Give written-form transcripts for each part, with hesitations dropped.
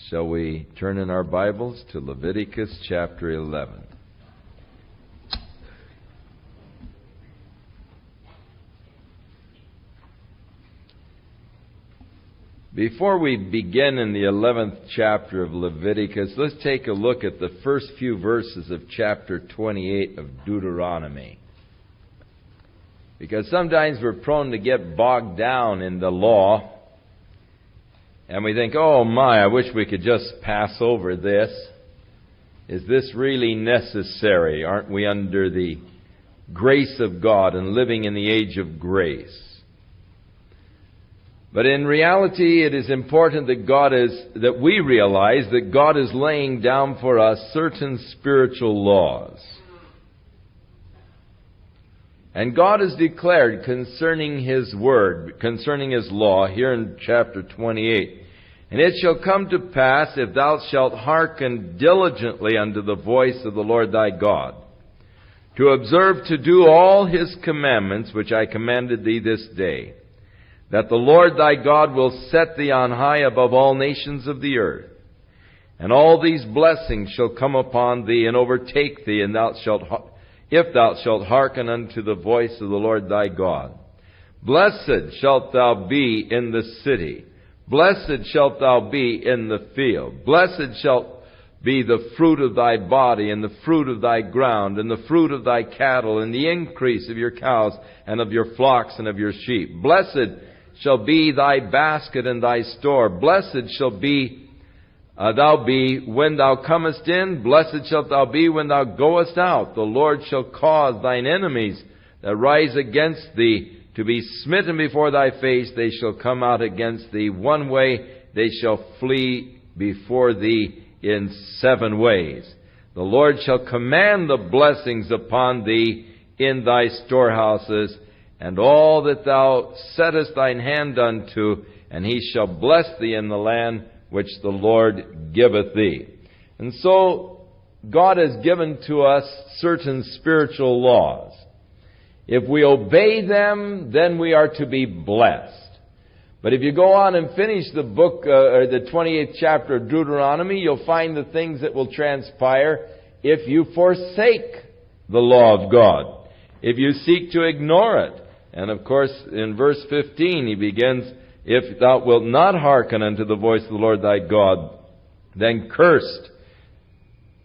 Shall we turn in our Bibles to Leviticus chapter 11? Before we begin in the 11th chapter of Leviticus, let's take a look at the first few verses of chapter 28 of Deuteronomy. Because sometimes we're prone to get bogged down in the law, and we think, oh my, I wish we could just pass over this. Is this really necessary? Aren't we under the grace of God and living in the age of grace? But in reality, it is important that we realize that God is laying down for us certain spiritual laws. And God has declared concerning His Word, concerning His law, here in chapter 28, "And it shall come to pass, if thou shalt hearken diligently unto the voice of the Lord thy God, to observe to do all His commandments, which I commanded thee this day, that the Lord thy God will set thee on high above all nations of the earth. And all these blessings shall come upon thee and overtake thee, and if thou shalt hearken unto the voice of the Lord thy God. Blessed shalt thou be in the city. Blessed shalt thou be in the field. Blessed shalt be the fruit of thy body, and the fruit of thy ground, and the fruit of thy cattle, and the increase of your cows, and of your flocks, and of your sheep. Blessed shall be thy basket and thy store. Blessed shall thou be when thou comest in. Blessed shalt thou be when thou goest out. The Lord shall cause thine enemies that rise against thee to be smitten before thy face. They shall come out against thee one way. They shall flee before thee in 7 ways. The Lord shall command the blessings upon thee in thy storehouses, and all that thou settest thine hand unto, and He shall bless thee in the land which the Lord giveth thee." And so, God has given to us certain spiritual laws. If we obey them, then we are to be blessed. But if you go on and finish the book, or the 28th chapter of Deuteronomy, you'll find the things that will transpire if you forsake the law of God, if you seek to ignore it. And of course, in verse 15, he begins, "If thou wilt not hearken unto the voice of the Lord thy God, then cursed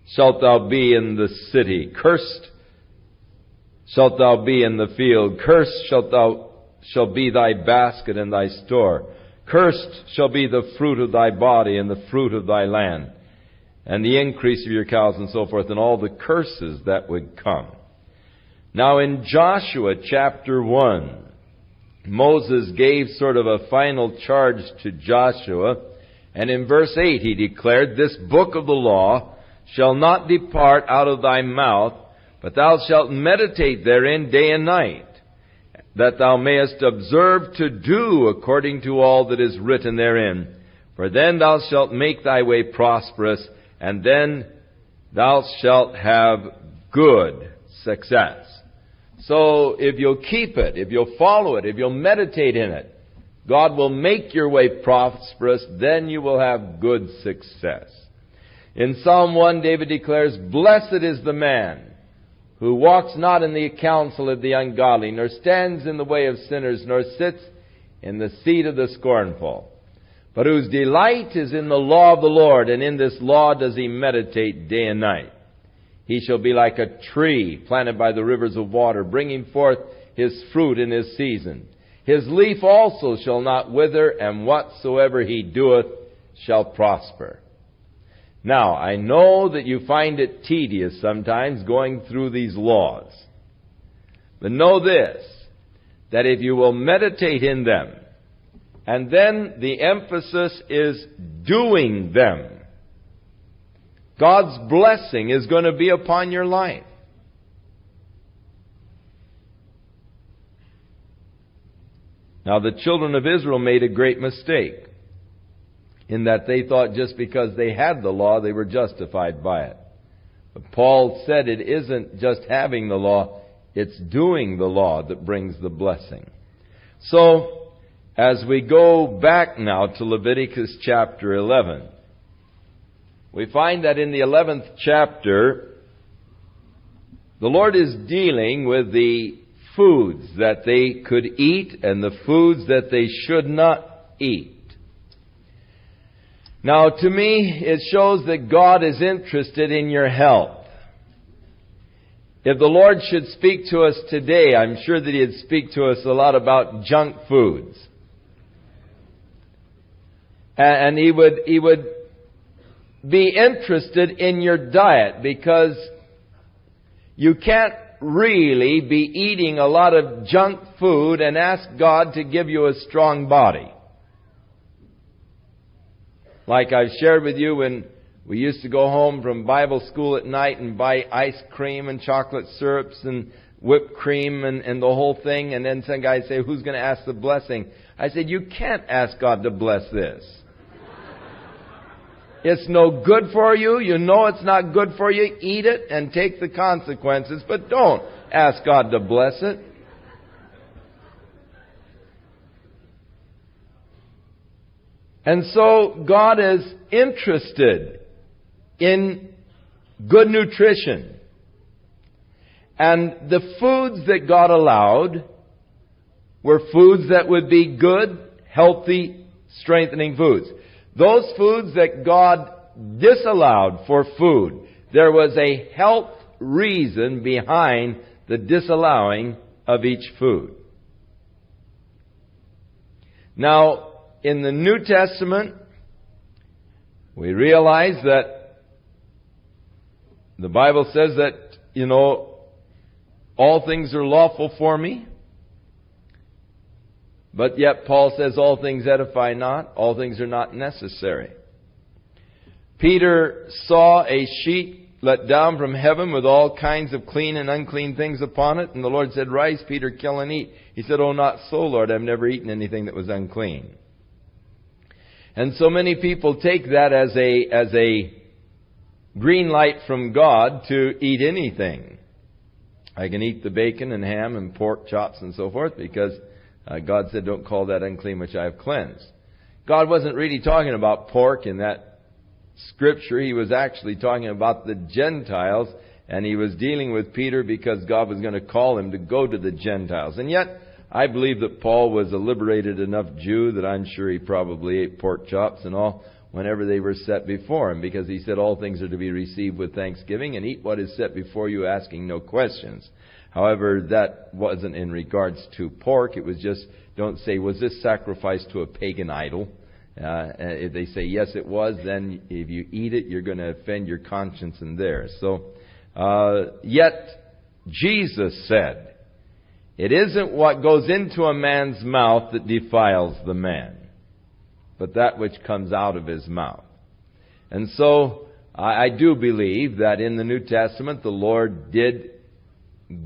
shalt thou be in the city. Cursed shalt thou be in the field. Cursed shall be thy basket and thy store. Cursed shall be the fruit of thy body and the fruit of thy land, and the increase of your cows," and so forth, and all the curses that would come. Now in Joshua chapter 1, Moses gave sort of a final charge to Joshua, and in verse 8 he declared, "This book of the law shall not depart out of thy mouth, but thou shalt meditate therein day and night, that thou mayest observe to do according to all that is written therein. For then thou shalt make thy way prosperous, and then thou shalt have good success." So if you'll keep it, if you'll follow it, if you'll meditate in it, God will make your way prosperous, then you will have good success. In Psalm 1, David declares, "Blessed is the man who walks not in the counsel of the ungodly, nor stands in the way of sinners, nor sits in the seat of the scornful, but whose delight is in the law of the Lord, and in this law does he meditate day and night. He shall be like a tree planted by the rivers of water, bringing forth his fruit in his season. His leaf also shall not wither, and whatsoever he doeth shall prosper." Now, I know that you find it tedious sometimes going through these laws. But know this, that if you will meditate in them, and then the emphasis is doing them, God's blessing is going to be upon your life. Now, the children of Israel made a great mistake in that they thought just because they had the law, they were justified by it. But Paul said it isn't just having the law, it's doing the law that brings the blessing. So, as we go back now to Leviticus chapter 11, we find that in the 11th chapter, the Lord is dealing with the foods that they could eat and the foods that they should not eat. Now, to me, it shows that God is interested in your health. If the Lord should speak to us today, I'm sure that He'd speak to us a lot about junk foods. And He would be interested in your diet, because you can't really be eating a lot of junk food and ask God to give you a strong body. Like I've shared with you, when we used to go home from Bible school at night and buy ice cream and chocolate syrups and whipped cream and the whole thing, and then some guy say, "Who's going to ask the blessing?" I said, "You can't ask God to bless this. It's no good for you. You know it's not good for you. Eat it and take the consequences, but don't ask God to bless it." And so God is interested in good nutrition. And the foods that God allowed were foods that would be good, healthy, strengthening foods. Those foods that God disallowed for food, there was a health reason behind the disallowing of each food. Now, in the New Testament, we realize that the Bible says that, all things are lawful for me. But yet Paul says all things edify not, all things are not necessary. Peter saw a sheet let down from heaven with all kinds of clean and unclean things upon it. And the Lord said, "Rise, Peter, kill and eat." He said, "Oh, not so, Lord. I've never eaten anything that was unclean." And so many people take that as a green light from God to eat anything. I can eat the bacon and ham and pork chops and so forth because God said, "Don't call that unclean which I have cleansed." God wasn't really talking about pork in that scripture. He was actually talking about the Gentiles, and He was dealing with Peter because God was going to call him to go to the Gentiles. And yet, I believe that Paul was a liberated enough Jew that I'm sure he probably ate pork chops and all whenever they were set before him, because he said all things are to be received with thanksgiving, and eat what is set before you, asking no questions. However, that wasn't in regards to pork. It was just, don't say, "Was this sacrificed to a pagan idol?" If they say, yes, it was, then if you eat it, you're going to offend your conscience and theirs. So, yet, Jesus said, "It isn't what goes into a man's mouth that defiles the man, but that which comes out of his mouth." And so, I do believe that in the New Testament, the Lord did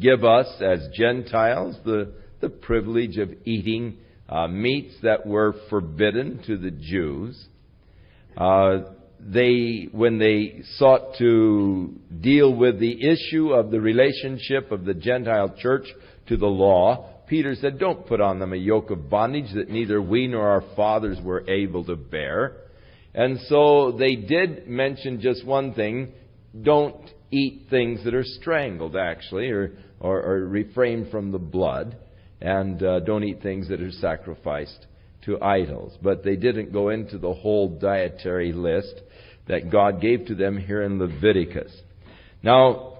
give us, as Gentiles, the privilege of eating meats that were forbidden to the Jews. When they sought to deal with the issue of the relationship of the Gentile church to the law, Peter said, "Don't put on them a yoke of bondage that neither we nor our fathers were able to bear." And so they did mention just one thing: don't eat things that are strangled, actually, or refrain from the blood. And don't eat things that are sacrificed to idols. But they didn't go into the whole dietary list that God gave to them here in Leviticus. Now,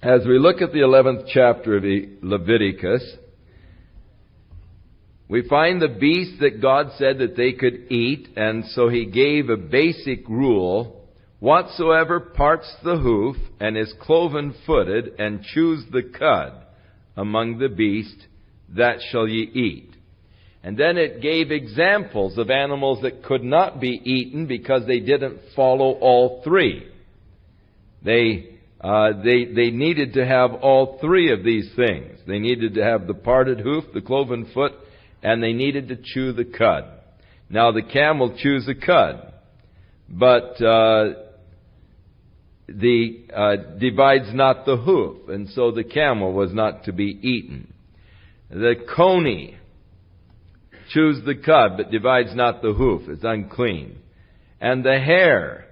as we look at the 11th chapter of Leviticus, we find the beast that God said that they could eat, and so He gave a basic rule: "Whatsoever parts the hoof, and is cloven-footed, and chews the cud among the beast, that shall ye eat." And then it gave examples of animals that could not be eaten because they didn't follow all three. They needed to have all three of these things. They needed to have the parted hoof, the cloven foot, and they needed to chew the cud. Now the camel chews the cud, but divides not the hoof, and so the camel was not to be eaten. The coney chews the cud, but divides not the hoof. It's unclean. And the hare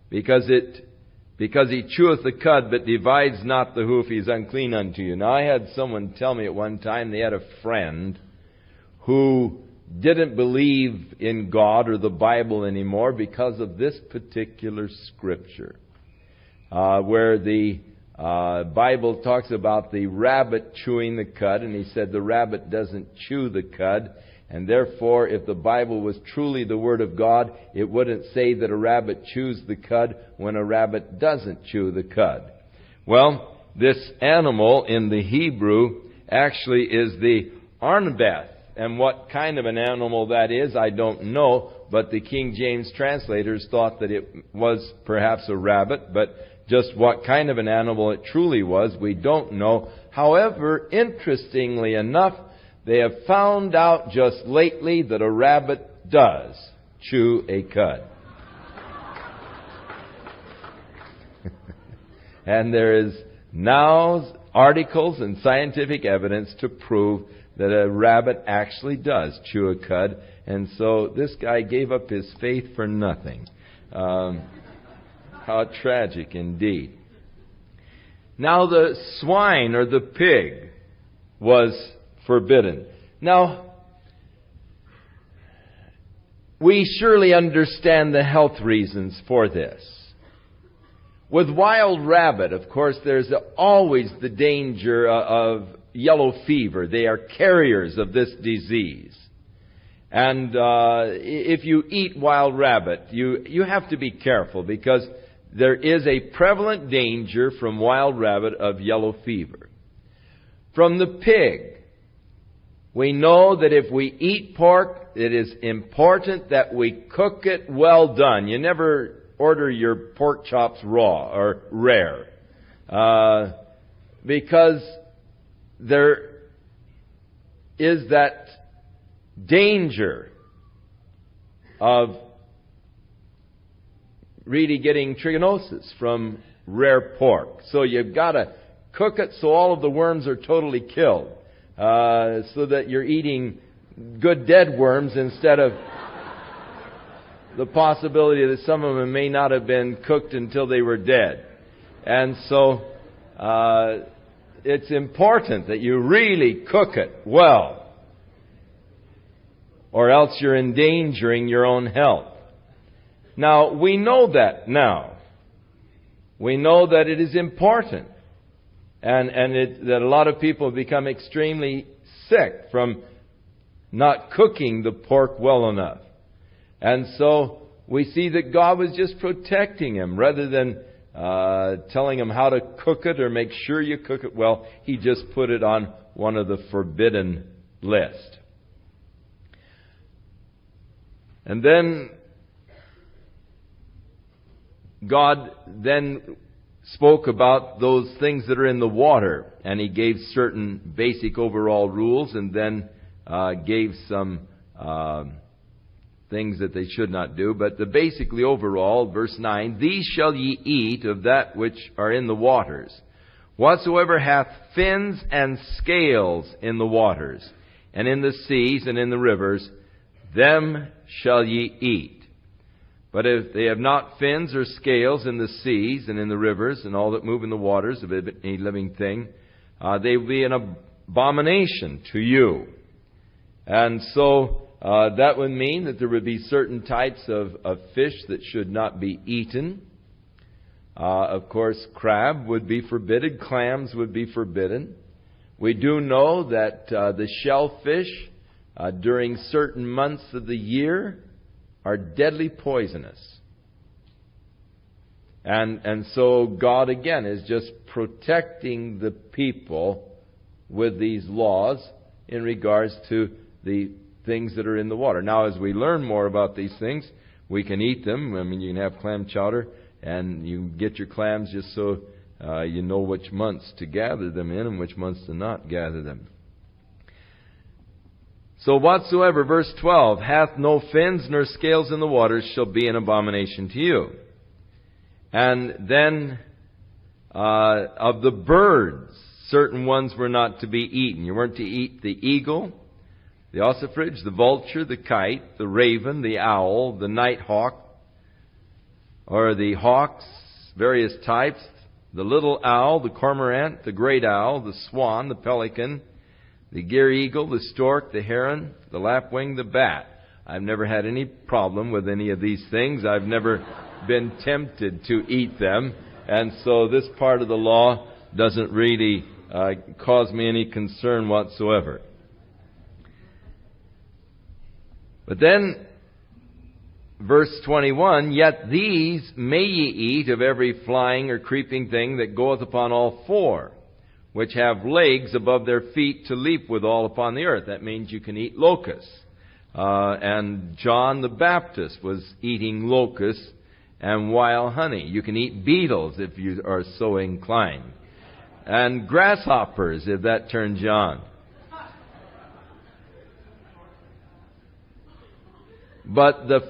because he cheweth the cud, but divides not the hoof, he is unclean unto you. Now, I had someone tell me at one time they had a friend who didn't believe in God or the Bible anymore because of this particular scripture, where the Bible talks about the rabbit chewing the cud, and he said the rabbit doesn't chew the cud, and therefore if the Bible was truly the Word of God, it wouldn't say that a rabbit chews the cud when a rabbit doesn't chew the cud. Well, this animal in the Hebrew actually is the arnbeth. And what kind of an animal that is, I don't know, but the King James translators thought that it was perhaps a rabbit, but just what kind of an animal it truly was, we don't know. However, interestingly enough, they have found out just lately that a rabbit does chew a cud. And there is now articles and scientific evidence to prove that a rabbit actually does chew a cud. And so this guy gave up his faith for nothing. How tragic indeed. Now the swine or the pig was forbidden. Now, we surely understand the health reasons for this. With wild rabbit, of course, there's always the danger of yellow fever. They are carriers of this disease. And if you eat wild rabbit, you have to be careful, because there is a prevalent danger from wild rabbit of yellow fever. From the pig, we know that if we eat pork, it is important that we cook it well done. You never order your pork chops raw or rare, because there is that danger of really getting trichinosis from rare pork. So you've got to cook it so all of the worms are totally killed, so that you're eating good dead worms instead of the possibility that some of them may not have been cooked until they were dead. And so it's important that you really cook it well, or else you're endangering your own health. Now, we know that now. We know that it is important, and that a lot of people have become extremely sick from not cooking the pork well enough. And so we see that God was just protecting him rather than telling him how to cook it or make sure you cook it well. He just put it on one of the forbidden list. And then God then spoke about those things that are in the water, and he gave certain basic overall rules, and then gave some things that they should not do. But the basically overall, verse 9, these shall ye eat of that which are in the waters, whatsoever hath fins and scales in the waters, and in the seas and in the rivers, them shall ye eat. But if they have not fins or scales in the seas and in the rivers and all that move in the waters of any living thing, they will be an abomination to you. And so that would mean that there would be certain types of fish that should not be eaten. Of course, crab would be forbidden. Clams would be forbidden. We do know that the shellfish during certain months of the year are deadly poisonous. And so God again is just protecting the people with these laws in regards to the things that are in the water. Now, as we learn more about these things, we can eat them. I mean, you can have clam chowder, and you can get your clams just so you know which months to gather them in and which months to not gather them. So whatsoever, verse 12, hath no fins nor scales in the waters shall be an abomination to you. And then of the birds, certain ones were not to be eaten. You weren't to eat the eagle, the ossifrage, the vulture, the kite, the raven, the owl, the nighthawk, or the hawks, various types, the little owl, the cormorant, the great owl, the swan, the pelican, the gyre-eagle, the stork, the heron, the lapwing, the bat. I've never had any problem with any of these things. I've never been tempted to eat them. And so this part of the law doesn't really cause me any concern whatsoever. But then, verse 21, "Yet these may ye eat of every flying or creeping thing that goeth upon all four, which have legs above their feet to leap withal upon the earth." That means you can eat locusts. And John the Baptist was eating locusts and wild honey. You can eat beetles if you are so inclined. And grasshoppers, if that turns you on. "But the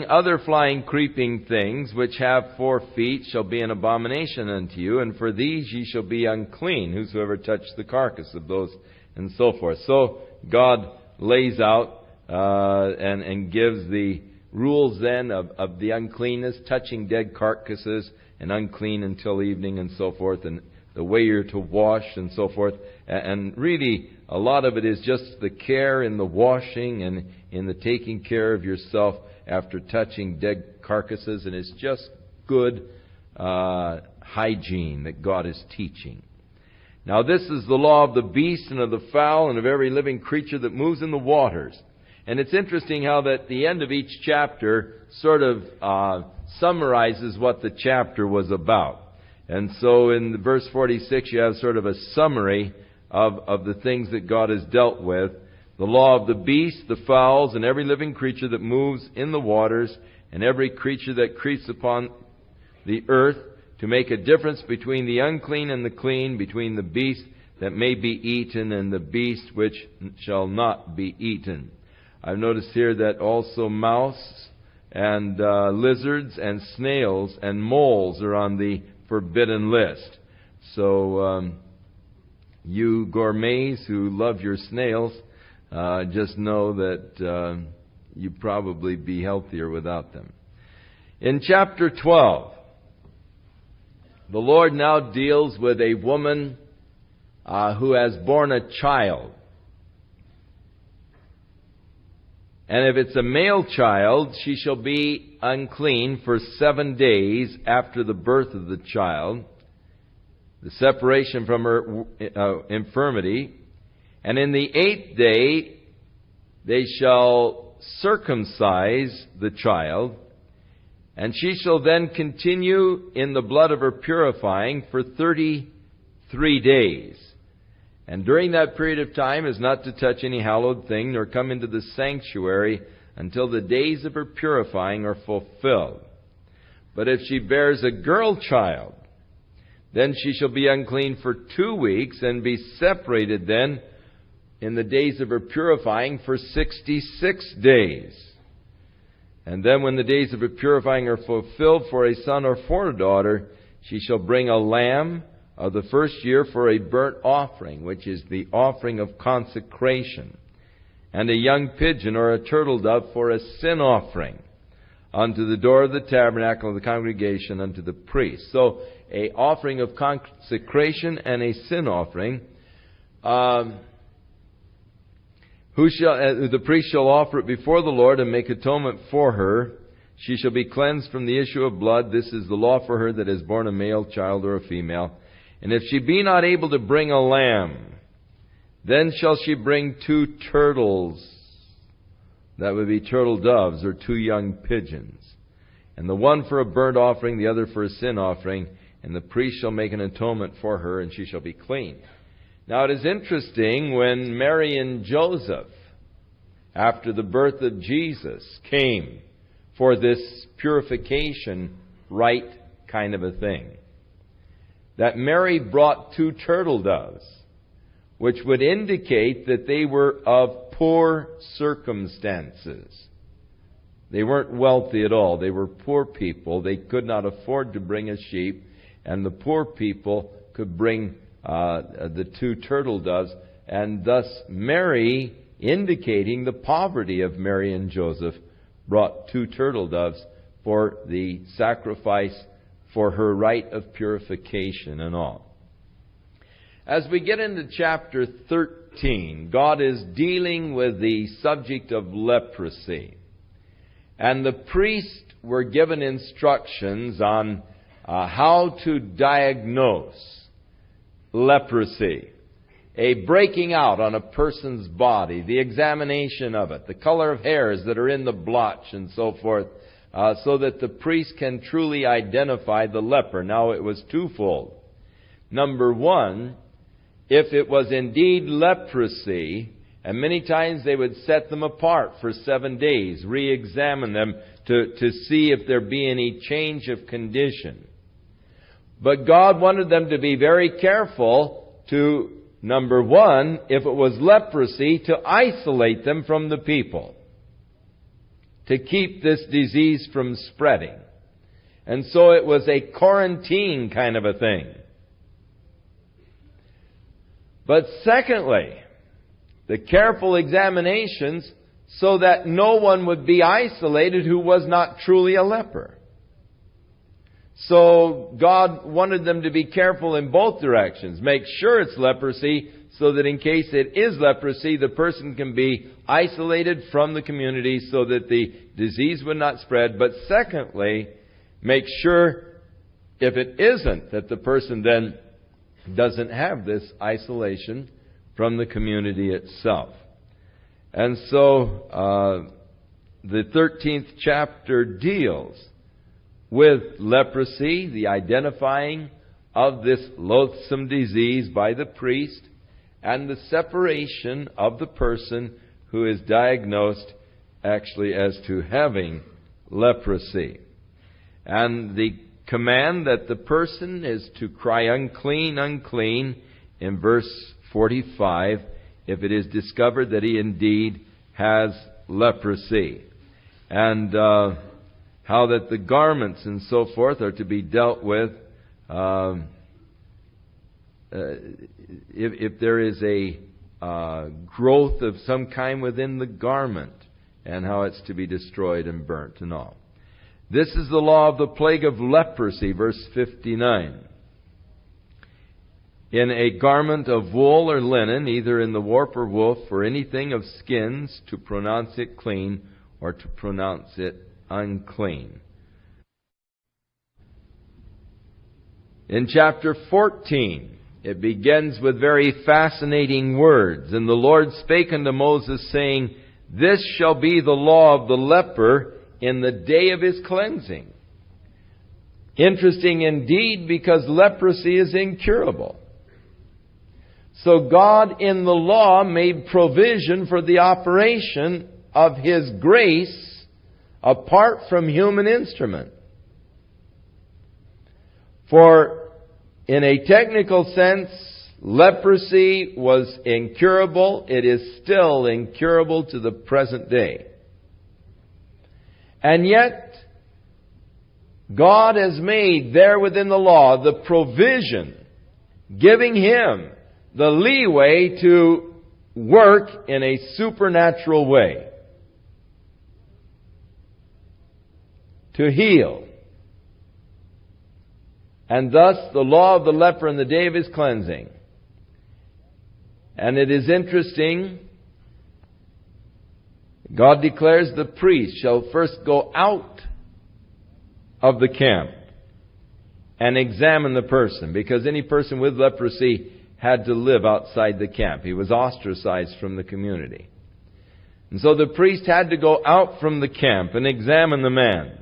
other flying, creeping things, which have 4 feet, shall be an abomination unto you, and for these ye shall be unclean, whosoever touch the carcass of those," and so forth. So God lays out and gives the rules then of the uncleanness, touching dead carcasses, and unclean until evening, and so forth, and the way you're to wash, and so forth. And really, a lot of it is just the care in the washing and in the taking care of yourself after touching dead carcasses, and it's just good hygiene that God is teaching. "Now this is the law of the beast and of the fowl and of every living creature that moves in the waters." And it's interesting how that the end of each chapter sort of summarizes what the chapter was about. And so in verse 46 you have sort of a summary of the things that God has dealt with. "The law of the beast, the fowls, and every living creature that moves in the waters, and every creature that creeps upon the earth, to make a difference between the unclean and the clean, between the beast that may be eaten and the beast which shall not be eaten." I've noticed here that also mouse and lizards and snails and moles are on the forbidden list. So you gourmets who love your snails, just know that you'd probably be healthier without them. In chapter 12, the Lord now deals with a woman who has borne a child. "And if it's a male child, she shall be unclean for 7 days after the birth of the child, the separation from her infirmity. And in the 8th day they shall circumcise the child, and she shall then continue in the blood of her purifying for 33 days. And during that period of time is not to touch any hallowed thing, nor come into the sanctuary until the days of her purifying are fulfilled. But if she bears a girl child, then she shall be unclean for 2 weeks, and be separated then in the days of her purifying for 66 days. And then when the days of her purifying are fulfilled for a son or for a daughter, she shall bring a lamb of the first year for a burnt offering, which is the offering of consecration, and a young pigeon or a turtle dove for a sin offering, unto the door of the tabernacle of the congregation, unto the priest. So, a offering of consecration and a sin offering. The priest shall offer it before the Lord and make atonement for her. She shall be cleansed from the issue of blood. This is the law for her that has borne a male child or a female. And if she be not able to bring a lamb, then shall she bring 2 turtles. That would be turtle doves, or 2 young pigeons. And the one for a burnt offering, the other for a sin offering. And the priest shall make an atonement for her, and she shall be clean. Now it is interesting, when Mary and Joseph, after the birth of Jesus, came for this purification rite kind of a thing, that Mary brought 2 turtle doves, which would indicate that they were of poor circumstances. They weren't wealthy at all. They were poor people. They could not afford to bring a sheep, and the poor people could bring the 2 turtle doves, and thus Mary, indicating the poverty of Mary and Joseph, brought 2 turtle doves for the sacrifice for her rite of purification and all. As we get into chapter 13, God is dealing with the subject of leprosy. And the priests were given instructions on how to diagnose leprosy. A breaking out on a person's body, the examination of it, the color of hairs that are in the blotch and so forth, so that the priest can truly identify the leper. Now it was twofold. Number one, if it was indeed leprosy, and many times they would set them apart for 7 days, re-examine them to see if there be any change of condition. But God wanted them to be very careful to, number one, if it was leprosy, to isolate them from the people, to keep this disease from spreading. And so it was a quarantine kind of a thing. But secondly, the careful examinations so that no one would be isolated who was not truly a leper. So God wanted them to be careful in both directions. Make sure it's leprosy so that in case it is leprosy, the person can be isolated from the community so that the disease would not spread. But secondly, make sure if it isn't, that the person then doesn't have this isolation from the community itself. And so the 13th chapter deals with leprosy, the identifying of this loathsome disease by the priest, and the separation of the person who is diagnosed actually as to having leprosy. And the command that the person is to cry unclean, unclean, in verse 45, if it is discovered that he indeed has leprosy. And how that the garments and so forth are to be dealt with if there is a growth of some kind within the garment, and how it's to be destroyed and burnt and all. This is the law of the plague of leprosy, verse 59. In a garment of wool or linen, either in the warp or woof, or anything of skins, to pronounce it clean or to pronounce it unclean. In chapter 14, it begins with very fascinating words. And the Lord spake unto Moses, saying, This shall be the law of the leper in the day of his cleansing. Interesting indeed, because leprosy is incurable. So God in the law made provision for the operation of His grace apart from human instrument. For in a technical sense, leprosy was incurable. It is still incurable to the present day. And yet, God has made there within the law the provision, giving Him the leeway to work in a supernatural way, to heal. And thus the law of the leper in the day of his cleansing. And it is interesting, God declares the priest shall first go out of the camp and examine the person, because any person with leprosy had to live outside the camp. He was ostracized from the community. And so the priest had to go out from the camp and examine the man.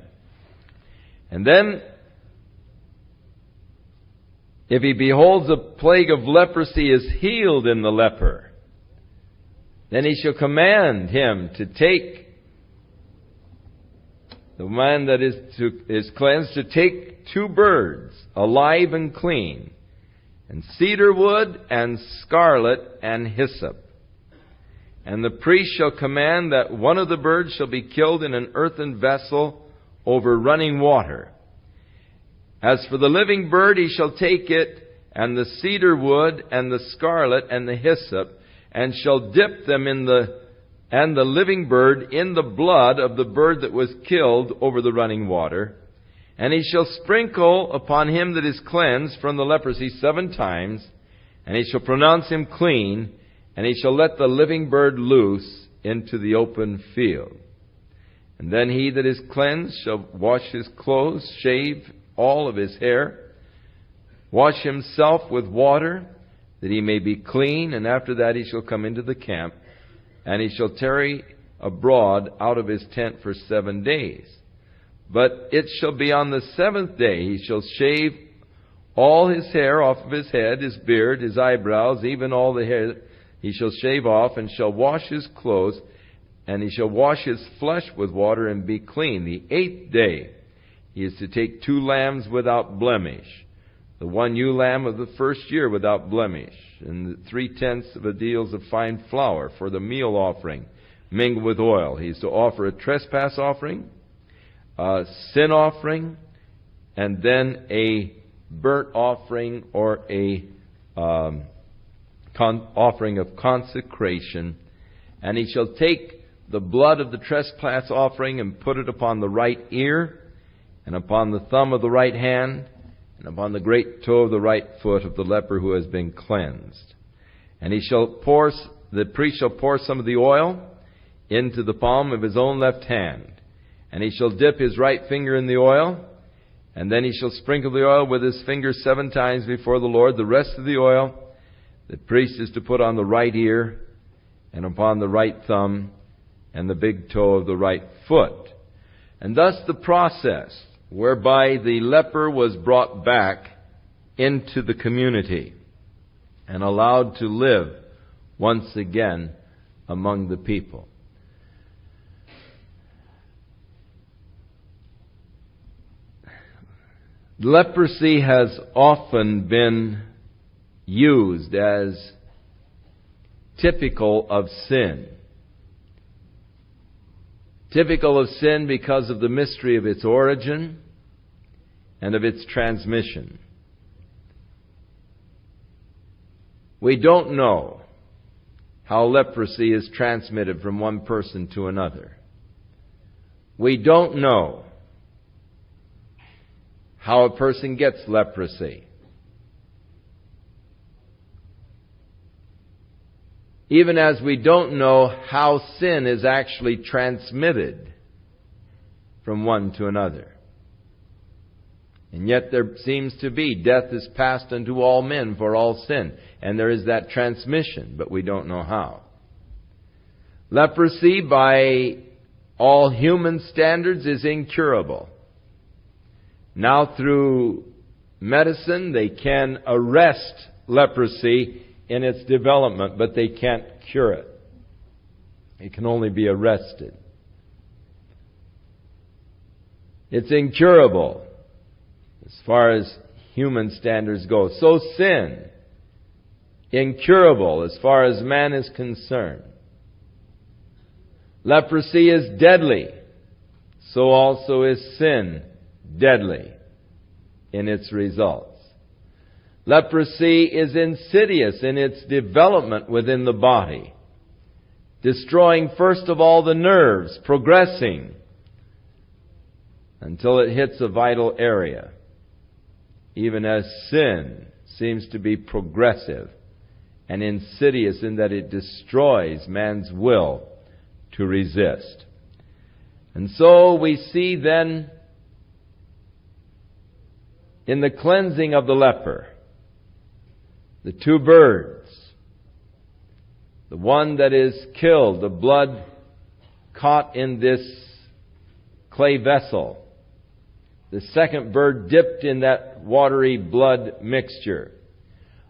And then, if he beholds a plague of leprosy is healed in the leper, then he shall command him to take, the man that is cleansed, to take 2 birds, alive and clean, and cedar wood, and scarlet, and hyssop. And the priest shall command that one of the birds shall be killed in an earthen vessel over running water. As for the living bird, he shall take it, and the cedar wood, and the scarlet, and the hyssop, and shall dip them in the and the living bird in the blood of the bird that was killed over the running water. And he shall sprinkle upon him that is cleansed from the leprosy 7 times, and he shall pronounce him clean, and he shall let the living bird loose into the open field. And then he that is cleansed shall wash his clothes, shave all of his hair, wash himself with water, that he may be clean, and after that he shall come into the camp, and he shall tarry abroad out of his tent for 7 days. But it shall be on the 7th day he shall shave all his hair off of his head, his beard, his eyebrows, even all the hair he shall shave off, and shall wash his clothes, and he shall wash his flesh with water, and be clean. The 8th day he is to take 2 lambs without blemish, the 1 ewe lamb of the first year without blemish, and 3/10 of a deals of fine flour for the meal offering, mingled with oil. He is to offer a trespass offering, a sin offering, and then a burnt offering or a offering of consecration. And he shall take the blood of the trespass offering and put it upon the right ear, and upon the thumb of the right hand, and upon the great toe of the right foot of the leper who has been cleansed. And the priest shall pour some of the oil into the palm of his own left hand, and he shall dip his right finger in the oil, and then he shall sprinkle the oil with his finger 7 times before the Lord. The rest of the oil the priest is to put on the right ear, and upon the right thumb, and the big toe of the right foot. And thus the process whereby the leper was brought back into the community and allowed to live once again among the people. Leprosy has often been used as typical of sin. Typical of sin because of the mystery of its origin and of its transmission. We don't know how leprosy is transmitted from one person to another. We don't know how a person gets leprosy. Even as we don't know how sin is actually transmitted from one to another. And yet there seems to be death is passed unto all men for all sin. And there is that transmission, but we don't know how. Leprosy, by all human standards, is incurable. Now through medicine, they can arrest leprosy in its development, but they can't cure it. It can only be arrested. It's incurable as far as human standards go. So sin, incurable as far as man is concerned. Leprosy is deadly. So also is sin deadly in its results. Leprosy is insidious in its development within the body, destroying first of all the nerves, progressing until it hits a vital area, even as sin seems to be progressive and insidious in that it destroys man's will to resist. And so we see then in the cleansing of the leper, the 2 birds, the one that is killed, the blood caught in this clay vessel, the second bird dipped in that watery blood mixture.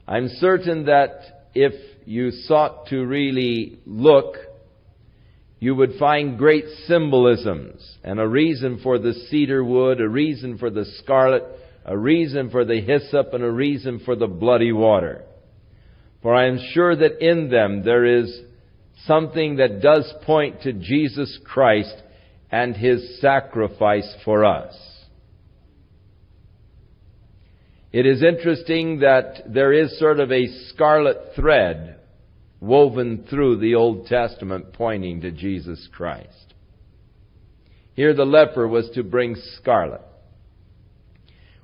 I'm certain that if you sought to really look, you would find great symbolisms and a reason for the cedar wood, a reason for the scarlet, a reason for the hyssop, and a reason for the bloody water. For I am sure that in them there is something that does point to Jesus Christ and His sacrifice for us. It is interesting that there is sort of a scarlet thread woven through the Old Testament pointing to Jesus Christ. Here the leper was to bring scarlet.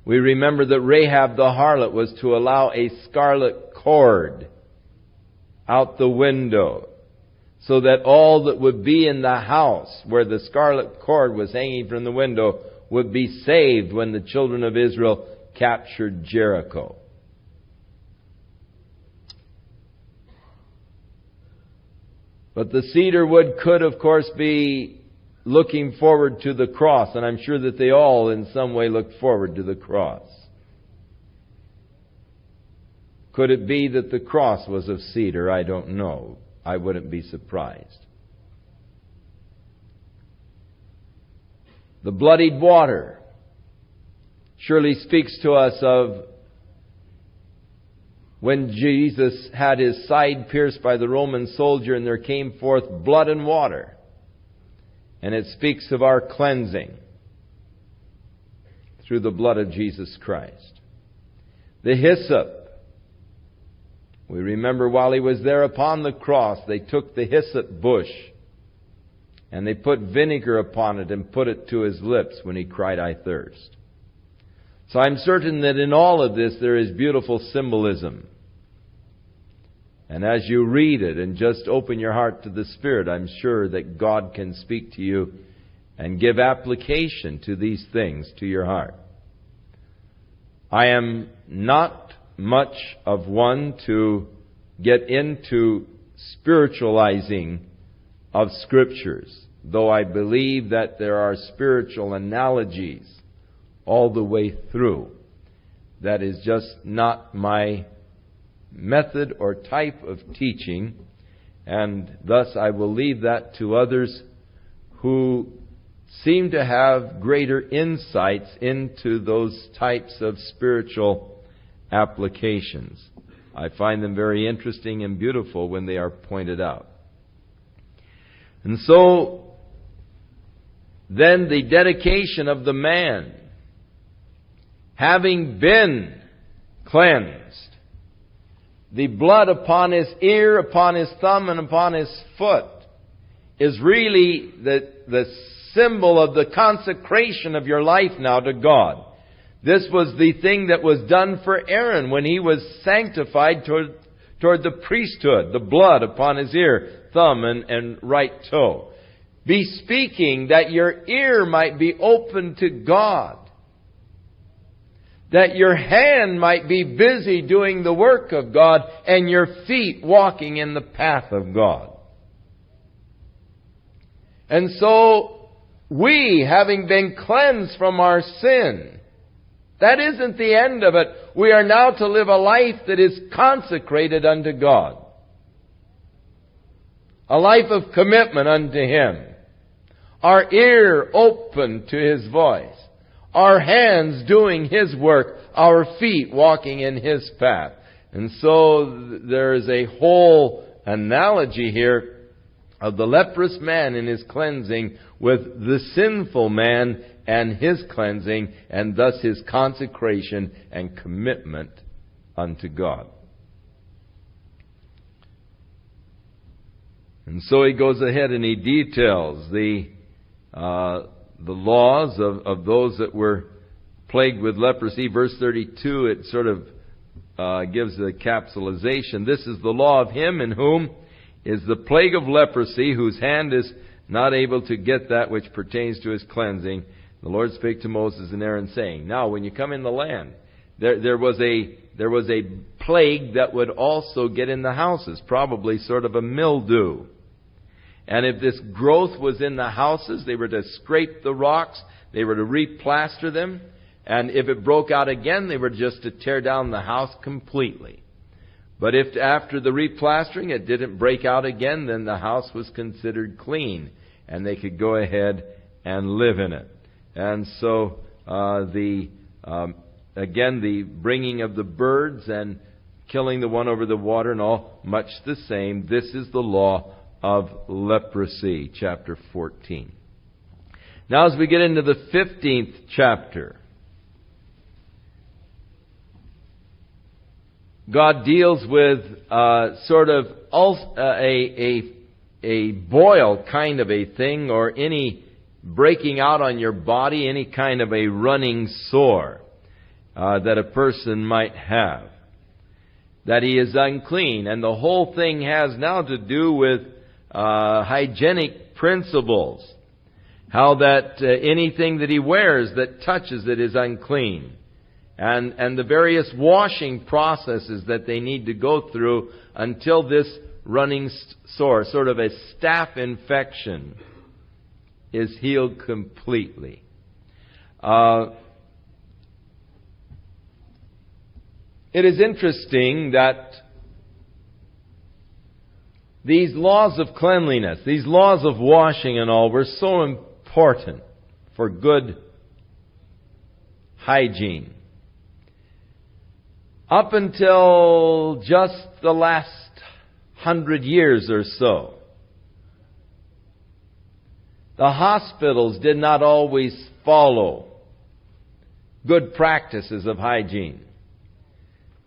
We remember that Rahab the harlot was to allow a scarlet cord out the window, so that all that would be in the house where the scarlet cord was hanging from the window would be saved when the children of Israel captured Jericho. But the cedar wood could, of course, be looking forward to the cross, and I'm sure that they all in some way looked forward to the cross. Could it be that the cross was of cedar? I don't know. I wouldn't be surprised. The bloodied water surely speaks to us of when Jesus had his side pierced by the Roman soldier and there came forth blood and water. And it speaks of our cleansing through the blood of Jesus Christ. The hyssop. We remember while he was there upon the cross, they took the hyssop bush and they put vinegar upon it and put it to his lips when he cried, "I thirst." So I'm certain that in all of this there is beautiful symbolism. And as you read it and just open your heart to the Spirit, I'm sure that God can speak to you and give application to these things to your heart. I am not much of one to get into spiritualizing of Scriptures, though I believe that there are spiritual analogies all the way through. That is just not my method or type of teaching, and thus I will leave that to others who seem to have greater insights into those types of spiritual applications. I find them very interesting and beautiful when they are pointed out. And so, then the dedication of the man, having been cleansed, the blood upon his ear, upon his thumb, and upon his foot is really the symbol of the consecration of your life now to God. This was the thing that was done for Aaron when he was sanctified toward the priesthood, the blood upon his ear, thumb, and right toe. Bespeaking that your ear might be open to God, that your hand might be busy doing the work of God, and your feet walking in the path of God. And so, we, having been cleansed from our sin, that isn't the end of it. We are now to live a life that is consecrated unto God. A life of commitment unto Him. Our ear open to His voice. Our hands doing His work. Our feet walking in His path. And so there is a whole analogy here of the leprous man in his cleansing with the sinful man and his cleansing, and thus his consecration and commitment unto God. And so he goes ahead and he details the laws of those that were plagued with leprosy. Verse 32, it sort of gives a capsulization. This is the law of him in whom is the plague of leprosy, whose hand is not able to get that which pertains to his cleansing. The Lord spake to Moses and Aaron, saying, now when you come in the land, there was a plague that would also get in the houses, probably sort of a mildew. And if this growth was in the houses, they were to scrape the rocks, they were to replaster them, and if it broke out again, they were just to tear down the house completely. But if after the replastering it didn't break out again, then the house was considered clean, and they could go ahead and live in it. And so the bringing of the birds and killing the one over the water and all, much the same. This is the law of leprosy, chapter 14. Now as we get into the 15th chapter, God deals with sort of a boil kind of a thing, or any breaking out on your body, any kind of a running sore that a person might have, that he is unclean. And the whole thing has now to do with hygienic principles, how that anything that he wears that touches it is unclean, and the various washing processes that they need to go through until this running sore, sort of a staph infection, is healed completely. It is interesting that these laws of cleanliness, these laws of washing and all, were so important for good hygiene. Up until just the last 100 years or so, the hospitals did not always follow good practices of hygiene.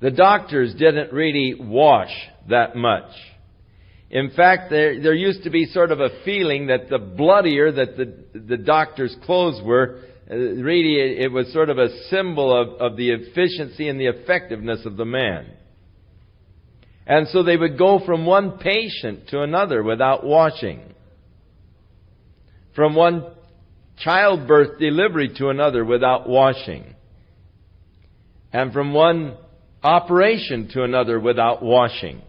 The doctors didn't really wash that much. In fact, there used to be sort of a feeling that the bloodier that the doctor's clothes were, really it was sort of a symbol of the efficiency and the effectiveness of the man. And so they would go from one patient to another without washing, from one childbirth delivery to another without washing, and from one operation to another without washing,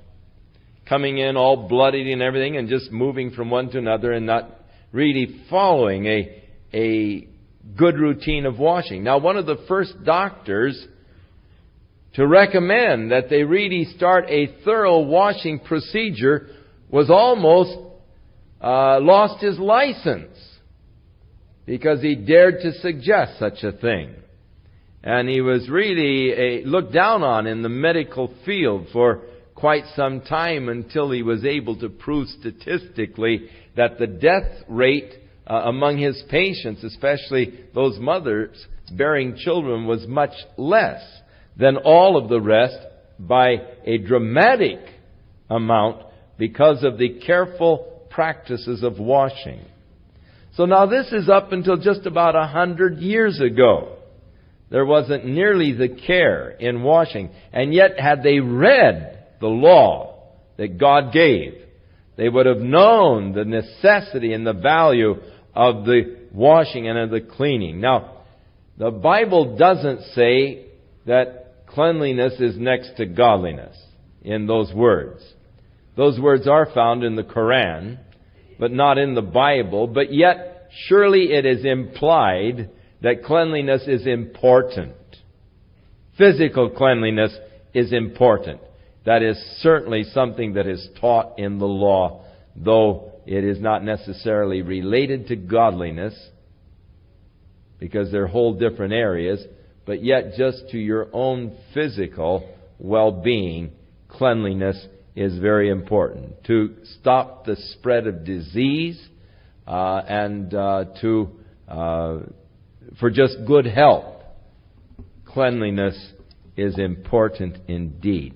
coming in all bloodied and everything, and just moving from one to another and not really following a good routine of washing. Now, one of the first doctors to recommend that they really start a thorough washing procedure was almost lost his license, because he dared to suggest such a thing. And he was really looked down on in the medical field for quite some time, until he was able to prove statistically that the death rate among his patients, especially those mothers bearing children, was much less than all of the rest by a dramatic amount, because of the careful practices of washing. So now this is up until just about 100 years ago. There wasn't nearly the care in washing. And yet, had they read the law that God gave, they would have known the necessity and the value of the washing and of the cleaning. Now, the Bible doesn't say that cleanliness is next to godliness in those words. Those words are found in the Quran, but not in the Bible. But yet, surely it is implied that cleanliness is important. Physical cleanliness is important. That is certainly something that is taught in the law, though it is not necessarily related to godliness, because they're whole different areas. But yet, just to your own physical well-being, cleanliness is very important. To stop the spread of disease and for just good health, cleanliness is important indeed.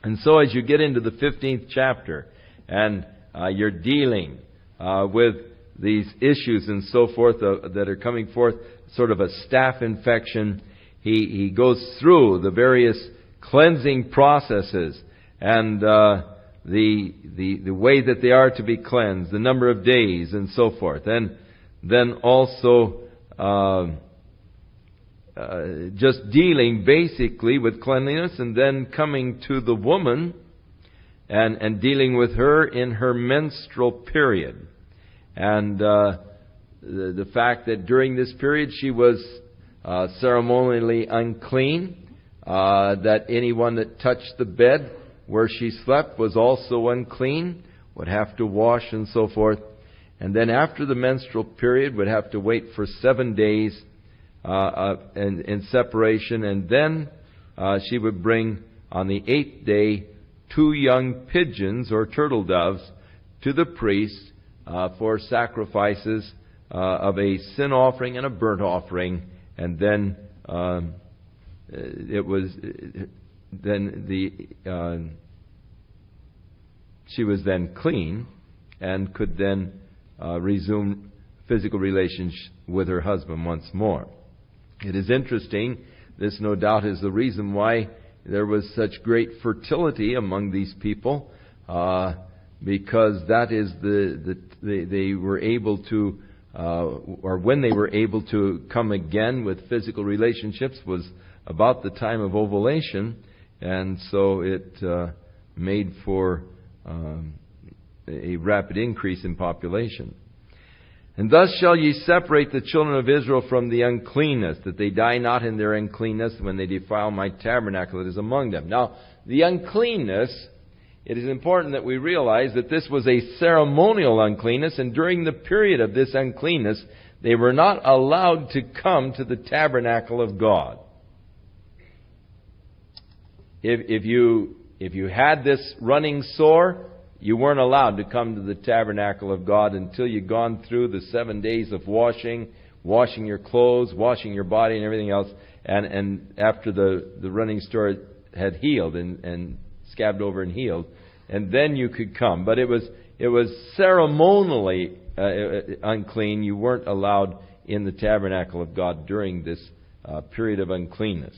And so as you get into the 15th chapter and you're dealing with these issues and so forth that are coming forth, sort of a staph infection, he goes through the various cleansing processes and the way that they are to be cleansed, the number of days and so forth. And then also just dealing basically with cleanliness, and then coming to the woman and dealing with her in her menstrual period. And the fact that during this period she was ceremonially unclean, that anyone that touched the bed where she slept was also unclean, would have to wash and so forth. And then after the menstrual period would have to wait for 7 days in separation, and then she would bring on the 8th day 2 young pigeons or turtle doves to the priest for sacrifices of a sin offering and a burnt offering. And then she was then clean and could then resume physical relations with her husband once more. It is interesting. This no doubt is the reason why there was such great fertility among these people, because that is they were able to, or when they were able to come again with physical relationships was about the time of ovulation, and so it made for a rapid increase in population. And thus shall ye separate the children of Israel from the uncleanness, that they die not in their uncleanness when they defile my tabernacle that is among them. Now, the uncleanness, it is important that we realize that this was a ceremonial uncleanness, and during the period of this uncleanness, they were not allowed to come to the tabernacle of God. If you had this running sore, you weren't allowed to come to the tabernacle of God until you'd gone through the 7 days of washing your clothes, washing your body and everything else, and after the running sore had healed and scabbed over and healed, and then you could come. But it was ceremonially unclean. You weren't allowed in the tabernacle of God during this period of uncleanness.